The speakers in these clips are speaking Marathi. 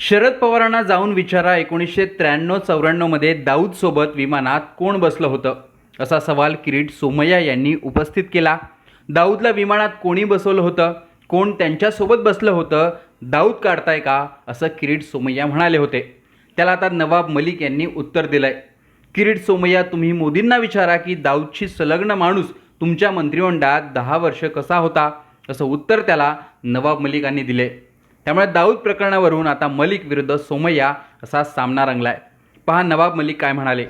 शरद पवारांना जाऊन विचारा 1993-94 मध्ये दाऊद सोबत विमानात कोण बसलं होतं असा सवाल किरीट सोमय्या यांनी उपस्थित केला। दाऊदला विमानात कोणी बसवलं होतं, कोण त्यांच्यासोबत बसलं होतं, दाऊद काढताय का असं किरीट सोमय्या म्हणाले होते। त्याला आता नवाब मलिक यांनी उत्तर दिलंय। किरीट सोमय्या, तुम्ही मोदींना विचारा की दाऊदशी संलग्न माणूस तुमच्या मंत्रिमंडळात 10 वर्ष कसा होता असं उत्तर त्याला नवाब मलिकांनी दिले। त्यामुळे दाऊद प्रकरणावरून आता मलिक विरुद्ध सोमय्या असा सामना रंगलाय। पहा नवाब मलिक काय म्हणाले।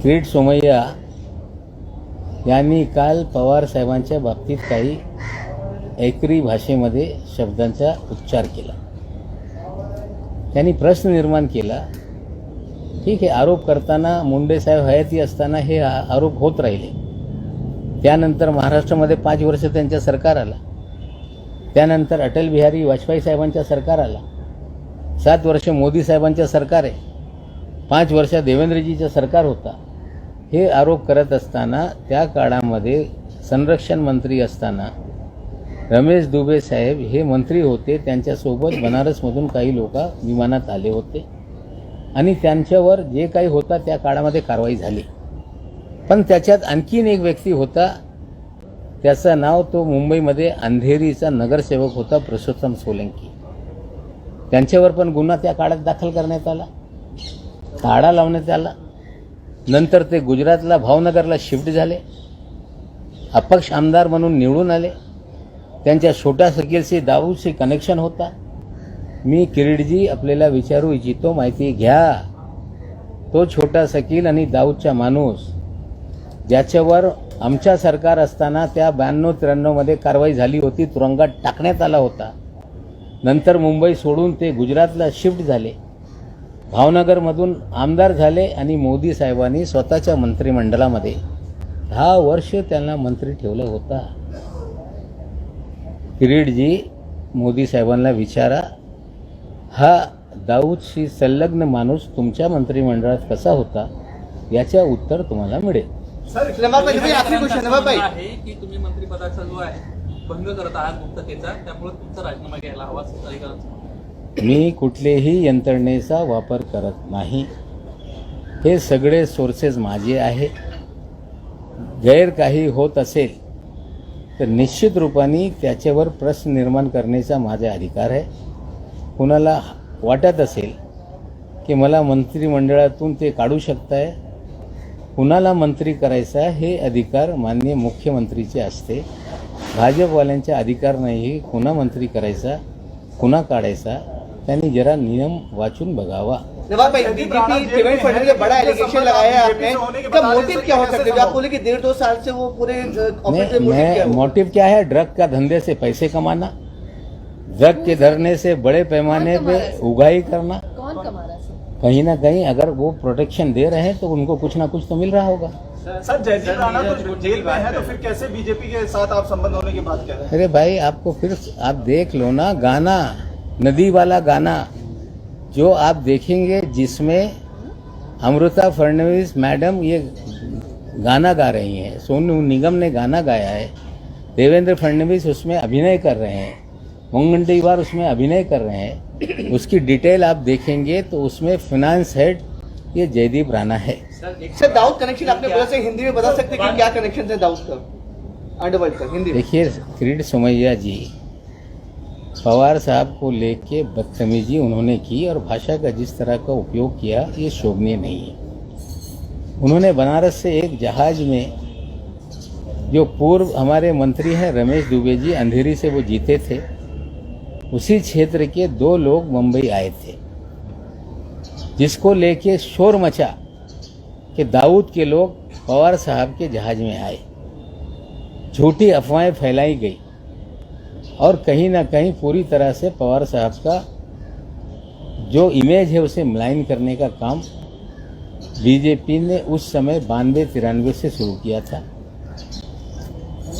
किरीट सोमय्या यांनी काल पवार साहेबांच्या बाबतीत काही एकरी भाषेमध्ये शब्दांचा उच्चार केला। त्यांनी प्रश्न निर्माण केला। ठीक आहे, आरोप करताना मुंडे साहेब हयाती असताना हे आरोप होत राहिले। त्यानंतर महाराष्ट्रामध्ये 5 वर्ष त्यांच्या सरकार आला। त्यानंतर अटल बिहारी वाजपेयी साहेबांच्या सरकार आला। 7 वर्ष मोदी साहेबांच्या सरकार आहे। 5 वर्ष देवेंद्रजीचं सरकार होता। हे आरोप करत असताना त्या काळामध्ये संरक्षण मंत्री असताना रमेश दुबे साहेब हे मंत्री होते। त्यांच्यासोबत बनारसमधून काही लोक विमानात आले होते आणि त्यांच्यावर जे काही होता त्या काळामध्ये कारवाई झाली। पण त्याच्यात आणखीन एक व्यक्ती होता, त्याचं नाव तो मुंबईमध्ये अंधेरीचा नगरसेवक होता, पुरुषोत्तम सोलंकी। त्यांच्यावर पण गुन्हा त्या काळात दाखल करण्यात आला, ताळा लावण्यात आला। नंतर ते गुजरातला भावनगरला शिफ्ट झाले, अपक्ष आमदार म्हणून निवडून आले। त्यांच्या छोट्या सकीलशी दाऊदशी कनेक्शन होता। मी किरीटजी आपल्याला विचारू इच्छितो, माहिती घ्या। तो छोटा सकील आणि दाऊदचा माणूस ज्याच्यावर आमच्या सरकार असताना त्या 92-93 मध्ये कारवाई झाली होती, तुरुंगात टाकण्यात आला होता। नंतर मुंबई सोडून ते गुजरातला शिफ्ट झाले, भावनगरमधून आमदार झाले आणि मोदी साहेबांनी स्वतःच्या मंत्रिमंडळामध्ये 10 वर्ष त्यांना मंत्री ठेवलं होता। किरीटजी, मोदी साहेबांना विचारा, हा दाऊदशी संलग्न माणूस तुमच्या मंत्रिमंडळात कसा होता याचं उत्तर तुम्हाला मिळेल। आहे की तुम्ही मंत्रिपदाचा जो आहे भंग करत आहात गुप्ततेचा, त्यामुळे तुमचा राजीनामा घ्यायला हवा असं अधिकाऱ्यांचं। मी कुठलेही यंत्रणेचा वापर करत नाही। हे सगळे सोर्सेस माझे आहे। गैर काही होत असेल तर निश्चित रूपाने त्याच्यावर प्रश्न निर्माण करण्याचा माझा अधिकार आहे। कुणाला वाटत असेल की मला मंत्रिमंडळातून ते काढू शकताय, कुणाला मंत्री करायचा हे अधिकार माननीय मुख्यमंत्रीचे असते। भाजपवाल्यांचा अधिकार नाही कुणा मंत्री करायचा कुणा काढायचा। त्यांनी जरा नियम वाचून बघावा। नवाब भाई, पेमेंट फंड में बड़ा एलिगेशन लगाया है आपने, इसका मोटिव क्या हो सकता है? आप बोले कि 1.5-2 साल से वो पूरे मोटिव क्या है? ड्रग का धंधे से पैसे कमाना, ड्रग के धरने से बड़े पैमाने पे उगाही करना। कौन कमा रहा है? कहीं ना कहीं अगर वो प्रोटेक्शन दे रहे हैं तो उनको कुछ ना कुछ तो मिल रहा होगा। सर, जयदीप राणा तो जेल में है, तो फिर कैसे बीजेपी के साथ आप संबंध होने की बात कर रहे हैं? अरे भाई, आपको फिर आप देख लो ना गाना, नदी वाला गाना जो आप देखेंगे, जिसमें अमृता फडणवीस मैडम ये गाना गा रही हैं, सोनू निगम ने गाना गाया है, देवेंद्र फडणवीस उसमें अभिनय कर रहे हैं, मुनगंटीवार उसमें अभिनय कर रहे हैं। उसकी डिटेल आप देखेंगे तो उसमें फाइनेंस हेड ये जयदीप राणा है। सर, दाऊद कनेक्शन आपने बोला, से हिंदी में बता सकते हैं कि क्या कनेक्शन है दाऊद का अंडरवर्ल्ड का? हिंदी में देखिए, किरीट सोमय्या जी, पवार साहब को लेके बदतमीजी उन्होंने की और भाषा का जिस तरह का उपयोग किया ये शोभनीय नहीं है। उन्होंने बनारस से एक जहाज में, जो पूर्व हमारे मंत्री हैं रमेश दुबे जी, अंधेरी से वो जीते थे, उसी क्षेत्र के 2 लोग मुंबई आए थे, जिसको लेके शोर मचा कि दाऊद के लोग पवार साहब के जहाज में आए। झूठी अफवाहें फैलाई गई और कहीं ना कहीं पूरी तरह से पवार साहब का जो इमेज है उसे मलाइन करने का काम बीजेपी ने उस समय 92-93 से शुरू किया था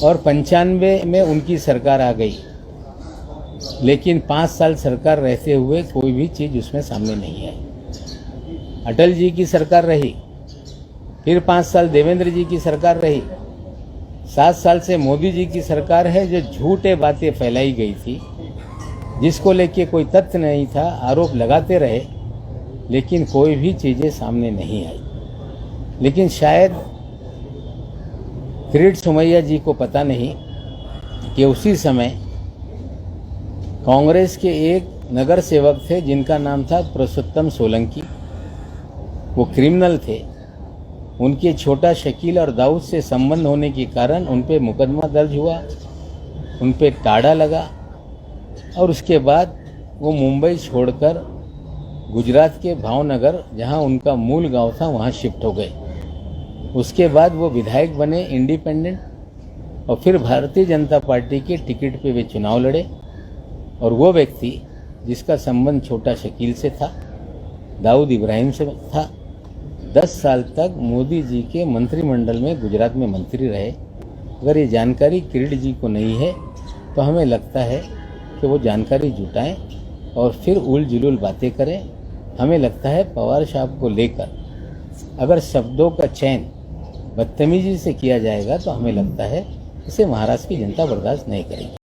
और 95 में उनकी सरकार आ गई। लेकिन 5 साल सरकार रहते हुए कोई भी चीज़ उसमें सामने नहीं आई। अटल जी की सरकार रही, फिर 5 साल देवेंद्र जी की सरकार रही, 7 साल से मोदी जी की सरकार है। जो झूठे बातें फैलाई गई थी जिसको लेके कोई तथ्य नहीं था, आरोप लगाते रहे, लेकिन कोई भी चीज़ें सामने नहीं आई। लेकिन शायद किरीट सोमैया जी को पता नहीं कि उसी समय कांग्रेस के एक नगर सेवक थे जिनका नाम था पुरुषोत्तम सोलंकी। वो क्रिमिनल थे। उनके छोटा शकील और दाऊद से संबंध होने के कारण उन पे मुकदमा दर्ज हुआ, उन पे टाड़ा लगा और उसके बाद वो मुंबई छोड़कर गुजरात के भावनगर, जहां उनका मूल गांव था, वहां शिफ्ट हो गए। उसके बाद वो विधायक बने इंडिपेंडेंट, और फिर भारतीय जनता पार्टी के टिकट पे वे चुनाव लड़े। और वो व्यक्ति जिसका संबंध छोटा शकील से था, दाऊद इब्राहिम से था, 10 साल तक मोदी जी के मंत्रिमंडल में गुजरात में मंत्री रहे। अगर ये जानकारी किरीट जी को नहीं है तो हमें लगता है कि वो जानकारी जुटाएं और फिर उल जुलूल बातें करें। हमें लगता है पवार साहब को लेकर अगर शब्दों का चयन बदतमीजी से किया जाएगा तो हमें लगता है इसे महाराष्ट्र की जनता बर्दाश्त नहीं करेगी।